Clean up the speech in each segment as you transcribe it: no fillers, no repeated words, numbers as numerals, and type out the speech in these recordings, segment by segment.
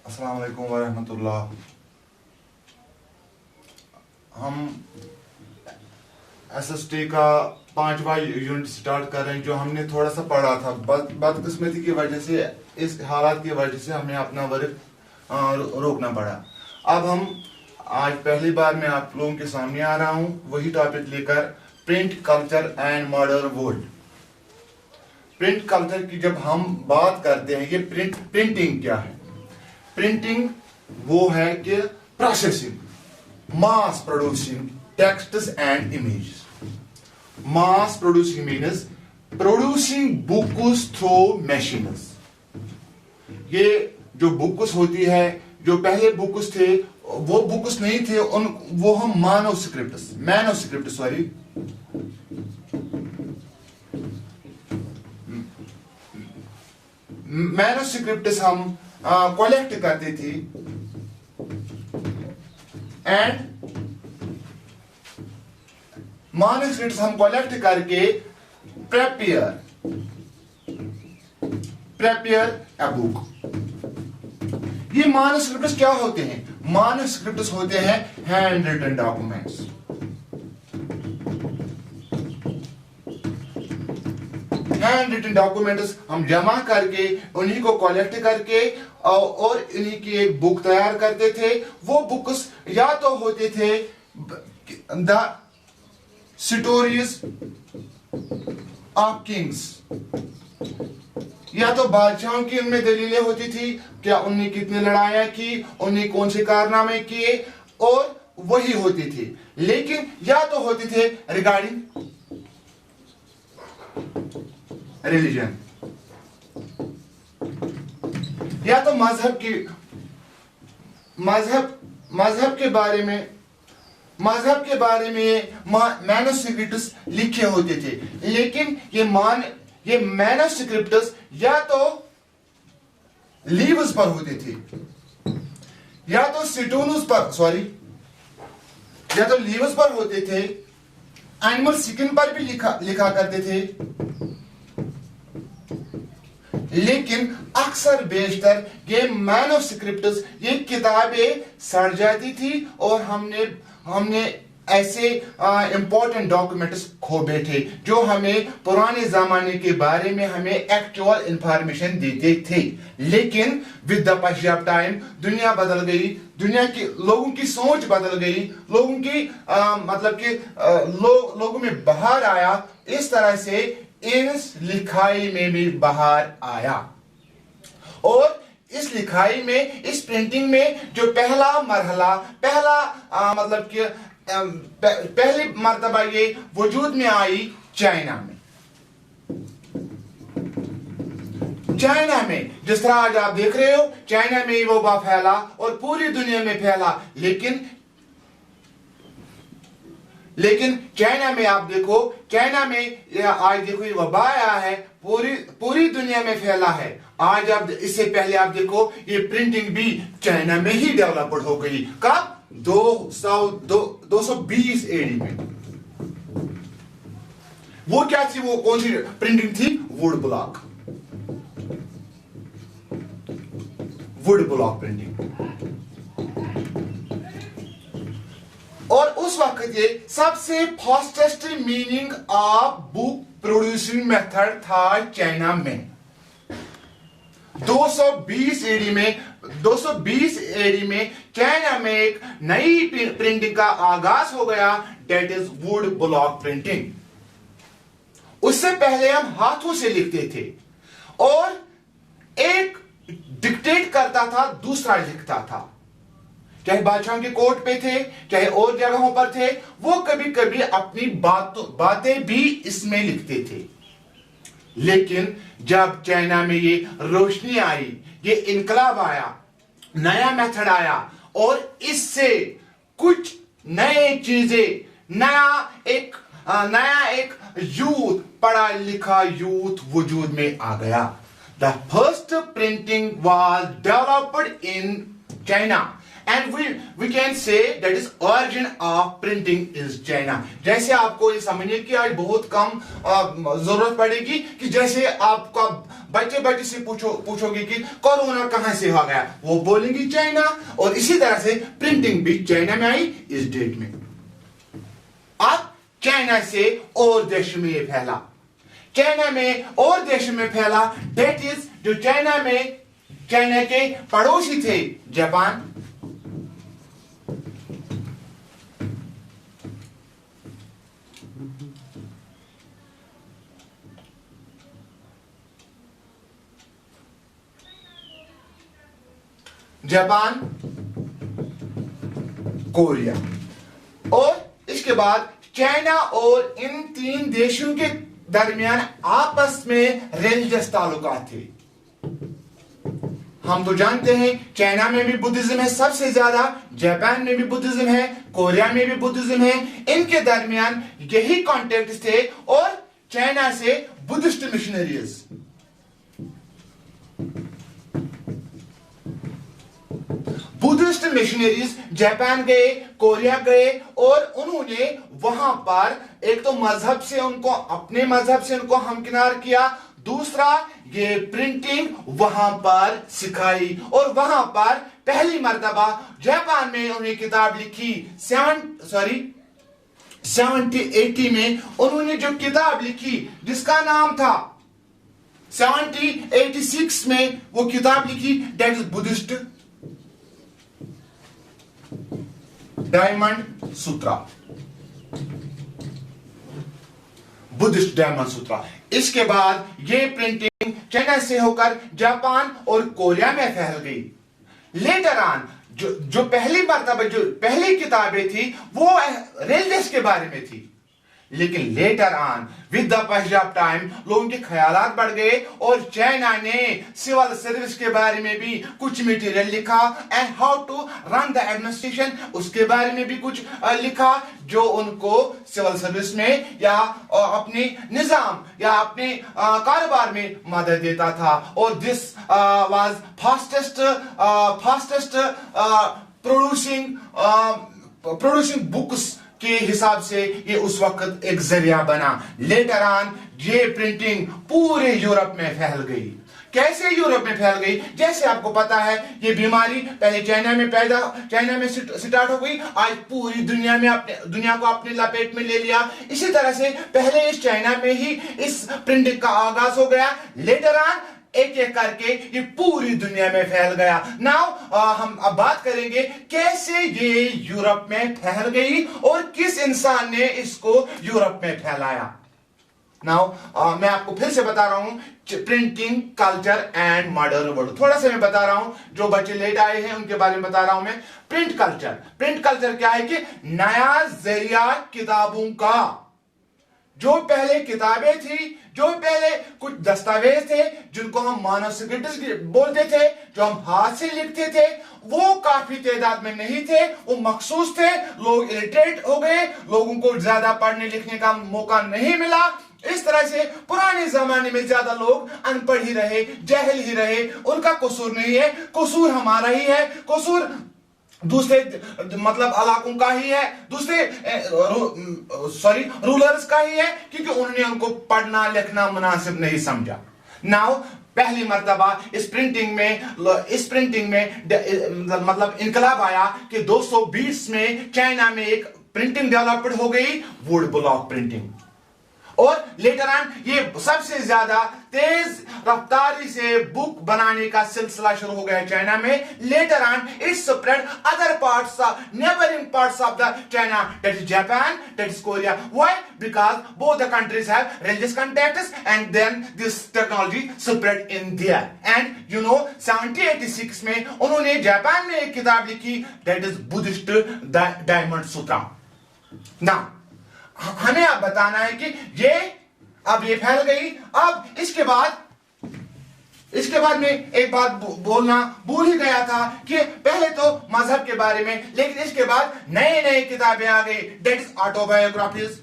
अस्सलाम वालेकुम वरहमतुल्लाह। हम एसएसटी का 5वां यूनिट स्टार्ट कर रहे हैं। जो हमने थोड़ा सा पढ़ा था, बदकिस्मती की वजह से, इस हालात की वजह से हमें अपना वर्क रोकना पड़ा। अब हम आज पहली बार मैं आप लोगों के सामने आ रहा हूं वही टॉपिक लेकर, print culture and modern world. Print culture की जब हम बात करते हैं, ये प्रिंटिंग क्या है? प्रिंटिंग वो है कि processing, mass producing texts and images. Mass producing means producing books through machines. ये जो बुक्स होती है, जो पहले बुक्स थे वो बुक्स नहीं थे, वो हम मैनोस्क्रिप्ट सॉरी मैनोस्क्रिप्ट्स हम कलेक्ट करते थे एंड मैनोस्क्रिप्ट्स हम कलेक्ट करके प्रेपियर अ बुक। ये मैनोस्क्रिप्ट्स क्या होते हैं? मैनोस्क्रिप्ट्स होते हैं hand written documents. Hand written documents हम जमा करके उन्हीं को कलेक्ट करके और इन्हीं की एक बुक तैयार करते थे। वो बुक्स या तो होते थे द स्टोरीज ऑफ किंग्स, या तो बादशाहों की उनमें दलीलें होती थी, क्या उन्हें कितनी लड़ाइयां की, उन्हें कौन से कारनामे किए, और वही होती थी। लेकिन या तो होते थे रिगार्डिंग रिलीजन, या तो मजहब के बारे में मैनोस्क्रिप्ट्स लिखे होते थे। लेकिन ये मैनोस्क्रिप्ट्स या तो लीव्स पर होते थे, या तो या तो लीव्स पर होते थे, एनिमल स्किन पर भी लिखा करते थे। लेकिन अक्सर बेशतर ये मैनोस्क्रिप्ट्स, ये किताबें सड़ जाती थी और हमने ऐसे इंपॉर्टेंट डॉक्यूमेंट्स खो बैठे जो हमें पुराने जमाने के बारे में हमें एक्चुअल इंफॉर्मेशन देते थे। लेकिन with the pass of time दुनिया बदल गई, दुनिया की लोगों की सोच बदल गई, लोगों की लोगों में बहार आया। इस तरह से इस लिखाई में भी बहार आया, और इस लिखाई में, इस प्रिंटिंग में जो पहला मरहला, पहली मर्तबा ये वजूद में आई चाइना में। जिस तरह आज आप देख रहे हो, चाइना में ही वबा फैला और पूरी दुनिया में फैला। लेकिन चाइना में आप देखो, चाइना में आज देखो ये वबा आया है, पूरी दुनिया में फैला है। आज आप, इससे पहले आप देखो, ये प्रिंटिंग भी चाइना में ही डेवलप्ड हो गई। कब? 220 एडी में। वो क्या थी? वो कौन सी प्रिंटिंग थी? Would block printing. और उस वक्त ये सबसे fastest meaning of book producing method था चाइना में। 220 एडी में चाइना में एक नई प्रिंटिंग का आगाज हो गया, that is wood block printing. उससे पहले हम हाथों से लिखते थे और एक डिक्टेट करता था, दूसरा लिखता था। चाहे बादशाह के कोर्ट पे थे, चाहे और जगहों पर थे, वो कभी कभी अपनी बातें भी इसमें लिखते थे। लेकिन जब चाइना में ये रोशनी आई, ये इनकलाब आया, नया मेथड आया, और इससे कुछ नए चीजें, नया एक यूथ, पढ़ा लिखा यूथ वजूद में आ गया। The first printing was developed in China and we can say that is origin of printing is China. जैसे आपको ये समझने की आज बहुत कम जरूरत पड़ेगी कि जैसे आपका बच्चे से पूछोगे कि कोरोना कहां से आ गया, वो बोलेंगे चाइना, और इसी तरह से प्रिंटिंग भी चाइना में आई इस डेट में। अब चाइना से और देश में ये फैला, चाइना में और देश में फैला, डेट इज जो चाइना के पड़ोसी थे जापान, कोरिया, और इसके बाद चाइना, और इन तीन देशों के दरमियान आपस में रिलीजियस ताल्लुकात थे। हम तो जानते हैं चाइना में भी बुद्धिज्म है सबसे ज्यादा, जापान में भी बुद्धिज्म है, कोरिया में भी बुद्धिज्म है, इनके दरमियान यही कॉन्टेक्ट थे, और चाइना से बुद्धिस्ट मिशनरीज जापान गए, कोरिया गए, और उन्होंने वहां पर एक तो अपने मजहब से उनको हमकिनार किया, दूसरा ये प्रिंटिंग वहां पर सिखाई, और वहां पर पहली मर्तबा जापान में उन्होंने किताब लिखी 70-80 में उन्होंने जो किताब लिखी जिसका नाम था 70-86 में वो किताब लिखी, that is Buddhist diamond sutra, Buddhist diamond sutra. इसके बाद ये प्रिंटिंग चाइना से होकर जापान और कोरिया में फैल गई। लेटर ऑन जो पहली मर्तबा जो पहली किताबें थी वो रिलीजियस के बारे में थी, लेकिन later on with the pass of time लोगों के ख्यालात बढ़ गए, और चाइना ने सिविल सर्विस के बारे में भी कुछ मटेरियल लिखा, and how to run the administration उसके बारे में भी कुछ लिखा, जो उनको सिविल सर्विस में या अपने निजाम या अपने कारोबार में मदद देता था। और this was fastest producing books के हिसाब से ये उस वक्त एक जरिया बना। लेटर ऑन ये प्रिंटिंग पूरे यूरोप में फैल गई। कैसे यूरोप में फैल गई? जैसे आपको पता है ये बीमारी पहले चाइना में स्टार्ट हो गई, आज पूरी दुनिया को अपने लपेट में ले लिया। इसी तरह से पहले इस चाइना में ही इस प्रिंटिंग का आगाज हो गया, लेटर ऑन एक एक करके ये पूरी दुनिया में फैल गया। नाउ हम अब बात करेंगे कैसे ये यूरोप में फैल गई और किस इंसान ने इसको यूरोप में फैलाया। नाउ मैं आपको फिर से बता रहा हूं printing culture and modern world. थोड़ा सा मैं बता रहा हूं, जो बच्चे लेट आए हैं उनके बारे में बता रहा हूं मैं। प्रिंट कल्चर क्या है कि नया जरिया किताबों का। जो पहले किताबें थी, जो पहले कुछ दस्तावेज थे जिनको हम मानव सिक्रेटरीज बोलते थे, जो हम हाथ से लिखते थे, वो काफी तादाद में नहीं थे, वो मखसूस थे। लोग इलिटरेट हो गए, लोगों को ज्यादा पढ़ने लिखने का मौका नहीं मिला। इस तरह से पुराने जमाने में ज्यादा लोग अनपढ़ ही रहे, जाहिल ही रहे। उनका कसूर नहीं है, कसूर हमारा ही है, कसूर दूसरे मतलब इलाकों का ही है, दूसरे रूलर्स का ही है, क्योंकि उन्होंने उनको पढ़ना लिखना मुनासिब नहीं समझा। नाउ पहली मर्तबा इस प्रिंटिंग में मतलब इनकलाब आया कि 220 में चाइना में एक प्रिंटिंग डेवलप्ड हो गई, वुड ब्लॉक प्रिंटिंग। और लेटर ऑन ये सबसे ज्यादा तेज रफ्तारी से बुक बनाने का सिलसिला शुरू हो गया चाइना में। Later on it spread other parts of neighbouring parts of the China, that is Japan, that is Korea. Why? Because both the countries have religious contacts and then this technology spread in there. And you know 1786 में उन्होंने Japan में एक किताब लिखी, that is Buddhist diamond Sutra. Now हमें अब बताना है कि अब ये फैल गई। अब इसके बाद में एक बात बोलना भूल ही गया था कि पहले तो मजहब के बारे में, लेकिन इसके बाद नए किताबें आ गई, that is autobiographies.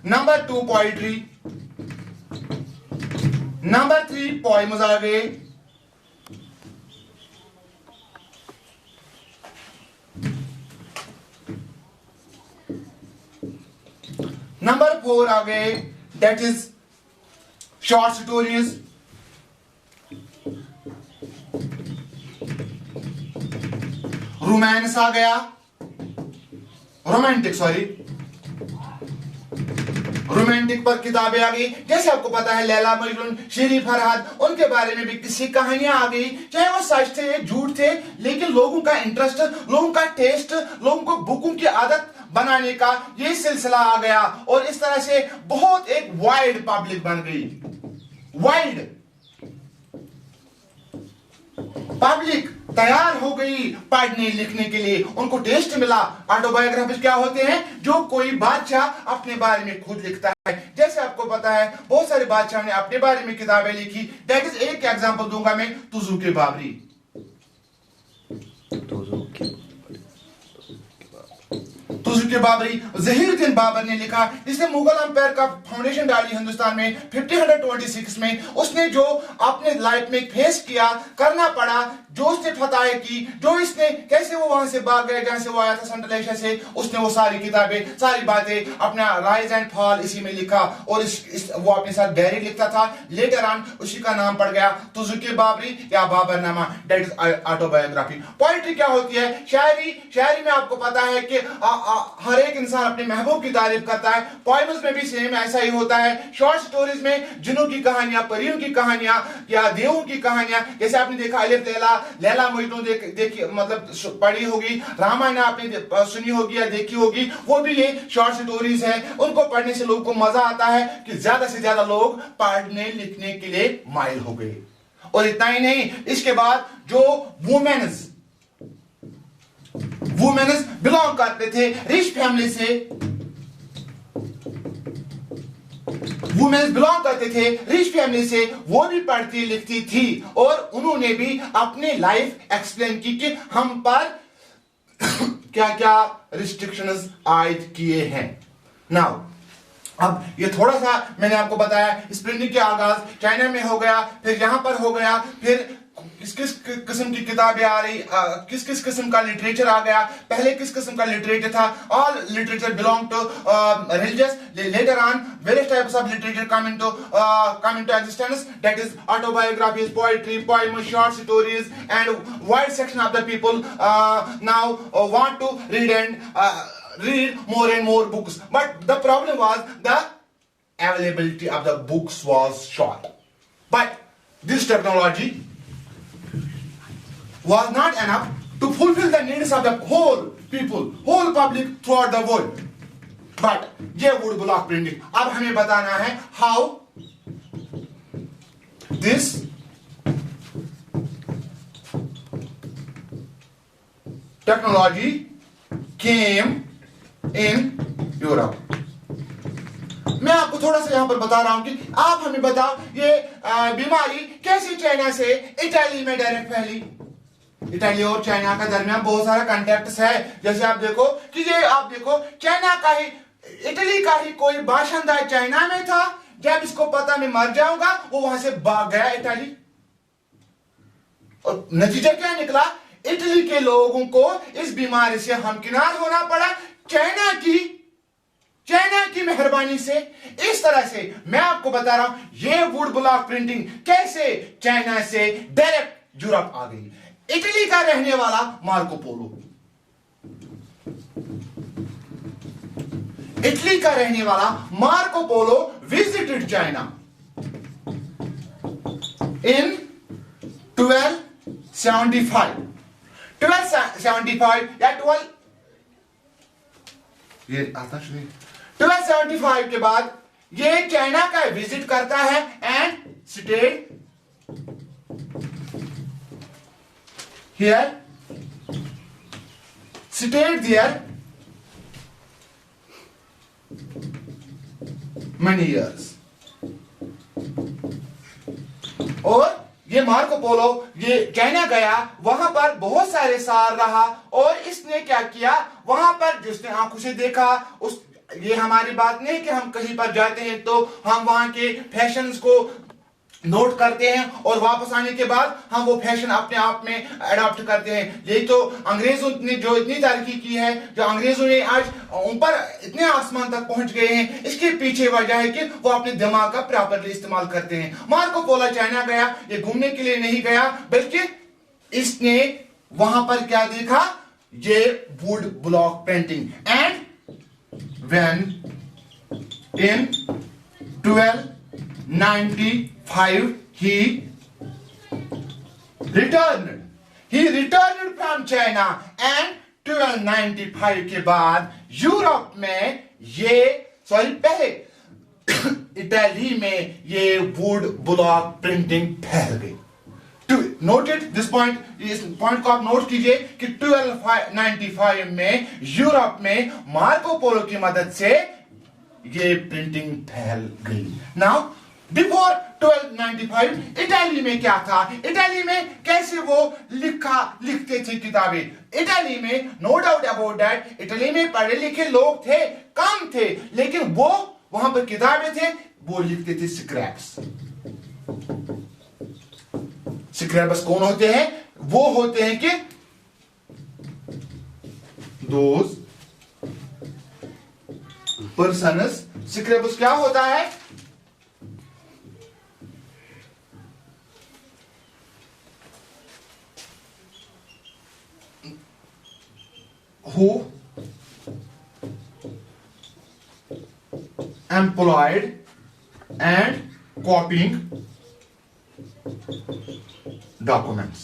Number 2 poetry, number 3 poems आ गए। नंबर 4 आ गए, that is short stories. Romance आ गया, रोमांटिक सॉरी, रोमांटिक पर किताबें आ गई। जैसे आपको पता है लैला मजनून, शेरी फरहाद, उनके बारे में भी किसी कहानियां आ गई, चाहे वो सच थे झूठ थे, लेकिन लोगों का इंटरेस्ट, लोगों का टेस्ट, लोगों को बुकों की आदत बनाने का ये सिलसिला आ गया और इस तरह से बहुत एक वाइड पब्लिक बन गई। वाइड पब्लिक तैयार हो गई पढ़ने लिखने के लिए, उनको टेस्ट मिला। ऑटोबायोग्राफी क्या होते हैं? जो कोई बादशाह अपने बारे में खुद लिखता है। जैसे आपको पता है बहुत सारे बादशाह ने अपने बारे में किताबें लिखी। दैट इज एक एग्जांपल दूंगा मैं, तुजुक बाबरी। तुजुक बाबरी जहीरुद्दीन बाबर ने लिखा, जिसने मुगल अंपायर का फाउंडेशन डाली हिंदुस्तान में 1526 में। उसने जो अपने लाइफ में फेस किया, करना पड़ा, जो उसने फतह की, जो इसने कैसे वो वहां से भाग गया जहां से वो आया था सेंट्रल एशिया से, उसने वो सारी किताबें, सारी बातें अपना राइज एंड फॉल इसी में लिखा और वो अपने साथ डायरी लिखता था। लेटर ऑन उसी का नाम पड़ गया तुजुक बाबरी या Baburnama, that is autobiography. Poetry क्या होती है? शायरी। शायरी में आपको पता है कि हर एक इंसान अपने महबूब की तारीफ करता है। पोएम्स में भी सेम ऐसा ही होता है। शॉर्ट स्टोरीज में जिन्नों की कहानियां, परियों की कहानियां या देवों की कहानियां, जैसे आपने देखा अलिफ लैला, लैला मजनू देखी मतलब पढ़ी होगी, रामायण आपने सुनी होगी या देखी होगी, वो भी ये शॉर्ट स्टोरीज है। उनको पढ़ने से लोगों को मजा आता है कि ज्यादा से ज्यादा लोग पढ़ने लिखने के लिए माइल हो गए। और इतना ही नहीं, इसके बाद जो वुमेन्स बिलोंग करते थे रिच फैमिली से, वुमेन्स बिलोंग करते थे रिच फैमिली से, वो भी पढ़ती लिखती थी और उन्होंने भी अपनी लाइफ एक्सप्लेन की कि हम पर क्या क्या रिस्ट्रिक्शंस आयद किए हैं। नाउ अब ये थोड़ा सा मैंने आपको बताया, स्प्रिंटिंग के आगाज चाइना में हो गया, फिर यहां पर हो गया, फिर किस किस किस्म की किताबें आ रही, किस किस किस्म का लिटरेचर आ गया। पहले किस किस्म का लिटरेचर था? All literature belong to religious. Later on various types of literature come into existence, that is autobiographies, poetry, poem, short stories and wide section of the people now want to read more and more books, but the problem was the availability of the books was short. But this technology was not enough to fulfill the needs of the whole people, whole public throughout the world. But ये wood block printing, अब हमें बताना है how this technology came in Europe. मैं आपको थोड़ा सा यहां पर बता रहा हूं कि आप हमें बताओ ये बीमारी कैसे चाइना से इटली में डायरेक्ट फैली। इटली और चाइना का दरमियान बहुत सारा कॉन्टेक्ट्स है। जैसे आप देखो कि ये आप देखो चाइना का ही, इटली का ही कोई बाशिंदा चाइना में था, जब इसको पता मैं मर जाऊंगा वो वहां से भाग गया इटली, और नतीजा क्या निकला? इटली के लोगों को इस बीमारी से हमकिनार होना पड़ा चाइना की मेहरबानी से। इस तरह से मैं आपको बता रहा हूं ये वुड ब्लॉक प्रिंटिंग कैसे चाइना से डायरेक्ट यूरोप आ गई। इटली का रहने वाला मार्को पोलो, इटली का रहने वाला Marco Polo visited China in 1275 या 1275 के बाद ये चाइना का विजिट करता है and stayed here, stayed there many years। और ये मार्को पोलो ये चाइना गया, वहां पर बहुत सारे साल रहा और इसने क्या किया, वहां पर जिसने आंखों से देखा उस, ये हमारी बात नहीं कि हम कहीं पर जाते हैं तो हम वहां के फैशंस को नोट करते हैं और वापस आने के बाद हम वो फैशन अपने आप में अडॉप्ट करते हैं। ये तो अंग्रेजों ने जो इतनी तरक्की की है, जो अंग्रेजों ने आज ऊपर इतने आसमान तक पहुंच गए हैं, इसके पीछे वजह है कि वो अपने दिमाग का प्रॉपरली इस्तेमाल करते हैं। मार्को पोलो चाइना गया, ये घूमने के लिए नहीं गया, बल्कि इसने वहां पर क्या देखा, ये would block painting. And when in 1295 he returned from China and 1295 के बाद यूरोप में ये पहले इटली में ये वुड ब्लॉक प्रिंटिंग फैल गई। नोटेड दिस पॉइंट, इस पॉइंट को आप नोट कीजिए कि 1295 में यूरोप में मार्को पोलो की मदद से ये प्रिंटिंग फैल गई। नाउ बिफोर 1295 इटली में क्या था, इटली में कैसे वो लिखते थे किताबें। इटली में no doubt about that, Italy में पढ़े लिखे लोग थे, कम थे, लेकिन वो वहां पर किताबें थे, वो लिखते थे स्क्रैप्स। स्क्रैप्स कौन होते हैं, वो होते हैं कि दोज पर्सन्स, स्क्रैप्स क्या होता है, who employed and copying documents।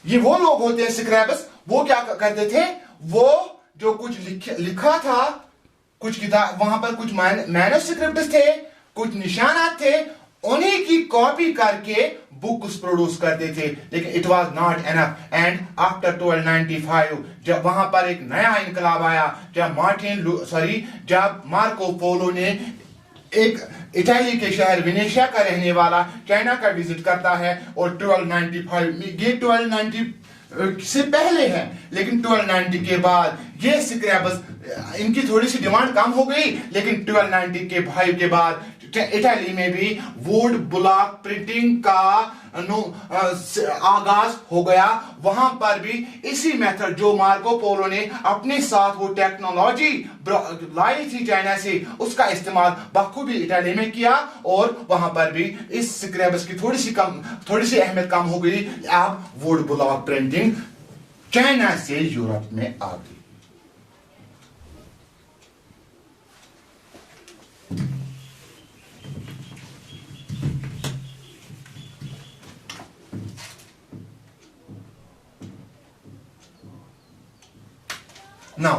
ये वो लोग होते हैं स्क्रैप्स, वो क्या करते थे, वो जो कुछ लिखा था, कुछ किताब वहां पर कुछ मैन्युस्क्रिप्ट्स थे, कुछ निशानात थे, उन्हीं की कॉपी करके बुक्स प्रोड्यूस करते थे। लेकिन it was not enough. And after 1295 जब वहां पर एक नया इनकलाब आया, जब मार्को पोलो ने एक इटली के शहर वेनेशिया का रहने वाला चाइना का विजिट करता है, और 1295 में, ये 1290 से पहले है, लेकिन 1290 के बाद ये स्क्रैप्स इनकी थोड़ी सी डिमांड कम हो गई, लेकिन 1290 के भाई के बाद इटली में भी वुड ब्लॉक प्रिंटिंग का आगाज हो गया। वहां पर भी इसी मेथड जो मार्को पोलो ने अपने साथ वो टेक्नोलॉजी लाई थी चाइना से, उसका इस्तेमाल बखूबी इटली में किया, और वहां पर भी इस स्क्रैप्स की थोड़ी सी अहमियत कम हो गई। अब वुड ब्लॉक प्रिंटिंग चाइना से यूरोप में आ गई। Now,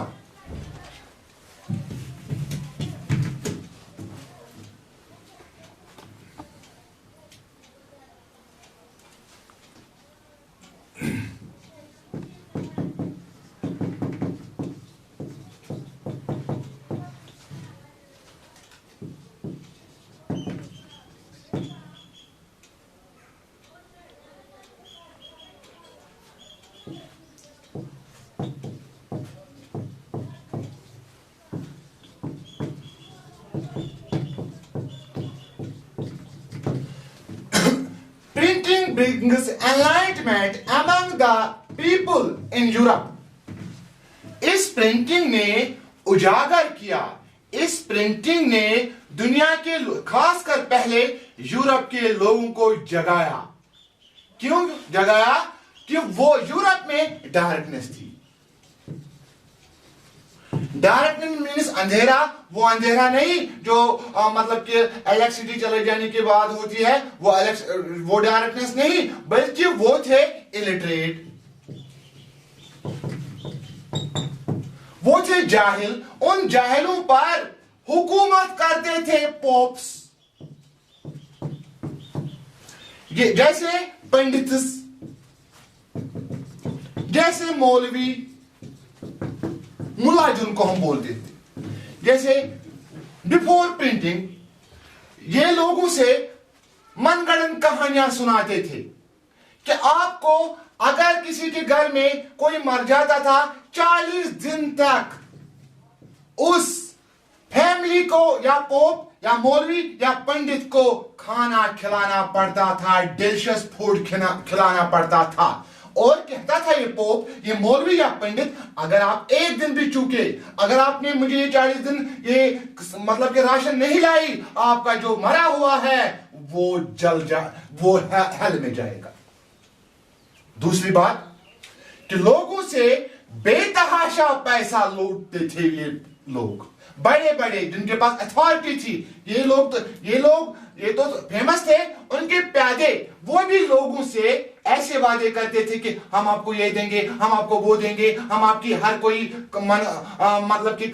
brings enlightenment among the people in Europe। इस प्रिंटिंग ने उजागर किया, इस प्रिंटिंग ने दुनिया के खासकर पहले यूरोप के लोगों को जगाया। क्यों जगाया? कि वो यूरोप में डार्कनेस थी। डार्कनेस मीन्स अंधेरा, वो अंधेरा नहीं जो मतलब कि इलेक्ट्रिसिटी चले जाने के बाद होती है, वो डार्कनेस नहीं, बल्कि वो थे इलिटरेट, वो थे जाहिल। उन जाहिलों पर हुकूमत करते थे पोप्स, ये जैसे पंडित, जैसे मौलवी, मुल्ला जिनको हम बोलते थे। जैसे बिफोर प्रिंटिंग ये लोगों से मनगढ़ंत कहानियां सुनाते थे कि आपको अगर किसी के घर में कोई मर जाता था, 40 दिन तक उस फैमिली को या पोप या मौलवी या पंडित को खाना खिलाना पड़ता था, डिलिशियस फूड खिलाना पड़ता था। और कहता था ये पोप, ये मौलवी या पंडित, अगर आप एक दिन भी चूके, अगर आपने मुझे ये 40 दिन ये मतलब कि राशन नहीं लाई, आपका जो मरा हुआ है वो वो हेल में जाएगा। दूसरी बात कि लोगों से बेतहाशा पैसा लूटते थे ये लोग, बड़े बड़े जिनके पास अथॉरिटी थी। ये तो फेमस थे, उनके प्यादे वो भी लोगों से ऐसे वादे करते थे कि हम आपको ये देंगे, हम आपको वो देंगे, हम आपकी हर कोई मतलब कि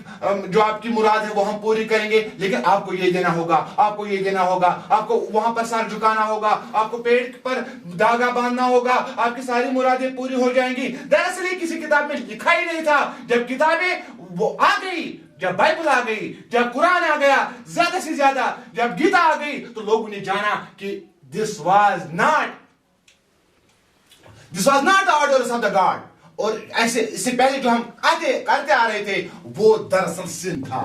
जो आपकी मुराद है वो हम पूरी करेंगे, लेकिन आपको ये देना होगा, आपको ये देना होगा, आपको वहां पर सर झुकाना होगा, आपको पेट पर धागा बांधना होगा, आपकी सारी मुरादें पूरी हो जाएंगी। दरअसल ये किसी किताब में लिखा ही नहीं था। जब किताबें वो आ गई, जब बाइबल आ गई, जब कुरान आ गया, ज्यादा से ज्यादा जब गीता आ गई, तो लोगों ने जाना कि this was not the orders of the God. और ऐसे इससे पहले जो हम करते आ रहे थे वो दरअसल सिन था,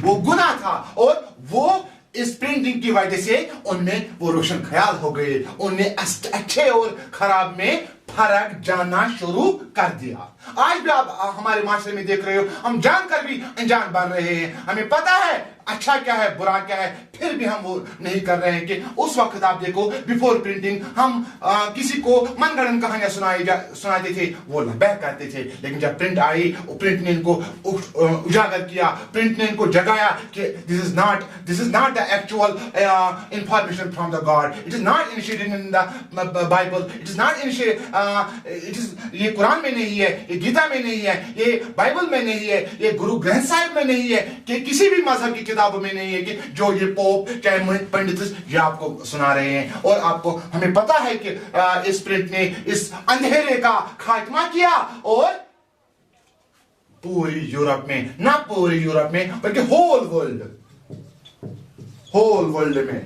वो गुनाह था। और वो इस प्रिंटिंग की वजह से उनमें वो रोशन ख्याल हो गए, उनने अच्छे और खराब में फर्क जानना शुरू कर दिया। आज भी आप हमारे माशरे में देख रहे हो, हम जानकर भी अनजान बन रहे हैं। हमें पता है अच्छा क्या है, बुरा क्या है, फिर भी हम वो नहीं कर रहे हैं। कि उस वक्त आप देखो, बिफोर प्रिंटिंग हम किसी को मनगढ़ंत कहानियां सुनाते थे, वो लबैक करते थे। लेकिन जब प्रिंट आई, प्रिंट ने इनको उजागर किया, प्रिंट ने इनको जगाया कि this is not the actual information from the God, it is not initiated in the Bible, it is not ये कुरान में नहीं है, ये गीता में नहीं है, ये बाइबल में नहीं है, ये गुरु ग्रंथ साहिब में नहीं है, कि किसी भी मजहब की किताबों में नहीं है, कि जो ये पोप चाहे पंडित ये आपको सुना रहे हैं। और आपको हमें पता है कि इस प्रिंट ने इस अंधेरे का खात्मा किया, और पूरी यूरोप में, ना पूरी यूरोप में बल्कि होल वर्ल्ड में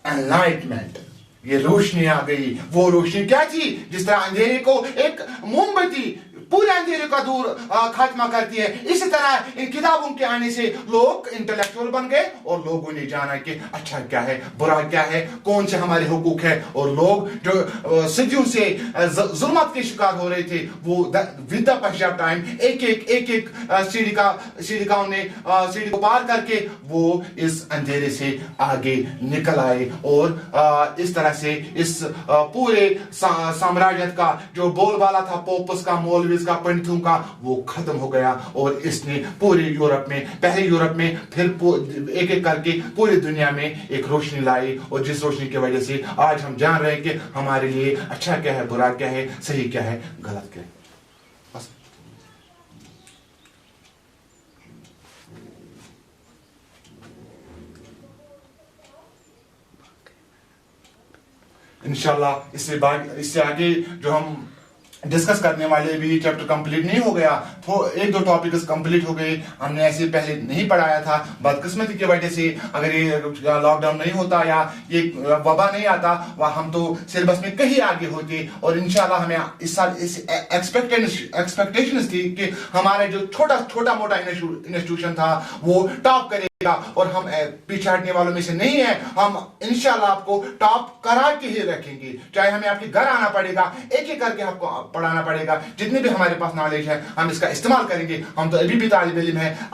एनलाइटमेंट, ये रोशनी आ गई। वो रोशनी क्या थी? जिस तरह अंधेरे को एक मोमबत्ती पूरे अंधेरे का दूर खात्मा करती है, इसी तरह इन किताबों के आने से लोग इंटेलेक्चुअल बन गए और लोगों ने जाना कि अच्छा क्या है, बुरा क्या है, कौन से हमारे हुकूक है। और लोग जो सदियों से जुल्मत के शिकार हो रहे थे, वो with the pass of time एक एक सीढ़ी को पार करके वो इस अंधेरे से आगे निकल आए। और इस तरह से इस पूरे साम्राज्य का जो बोलबाला था, पोपस का, मौलवी का, पंडितों का, वो खत्म हो गया। और इसने पूरे यूरोप में, पहले यूरोप में, फिर एक एक करके पूरी दुनिया में एक रोशनी लाई। और जिस रोशनी की वजह से आज हम जान रहे हैं कि हमारे लिए अच्छा क्या है, बुरा क्या है, सही क्या है, गलत क्या है। बस इंशाल्लाह इससे आगे जो हम डिस्कस करने वाले भी चैप्टर कंप्लीट नहीं हो गया, तो एक दो टॉपिक कंप्लीट हो गए। हमने ऐसे पहले नहीं पढ़ाया था, बदकिस्मती की वजह से। अगर ये लॉकडाउन नहीं होता या ये वबा नहीं आता, वह हम तो सिलेबस में कहीं आगे होते। और इंशाल्लाह हमें इस साल इस एक्सपेक्टेशन थी कि हमारे जो छोटा मोटा इंस्टीट्यूशन था वो टॉप करेगा, और हम पीछे हटने वालों में से नहीं है। हम इंशाल्लाह आपको टॉप करा के ही रखेंगे, चाहे हमें आपके घर आना पड़ेगा, एक एक करके आपको पढ़ाना पड़ेगा। जितने भी हमारे पास नॉलेज है हम इसका इस्तेमाल करेंगे। हम तो अभी भी तालिब इल्म है।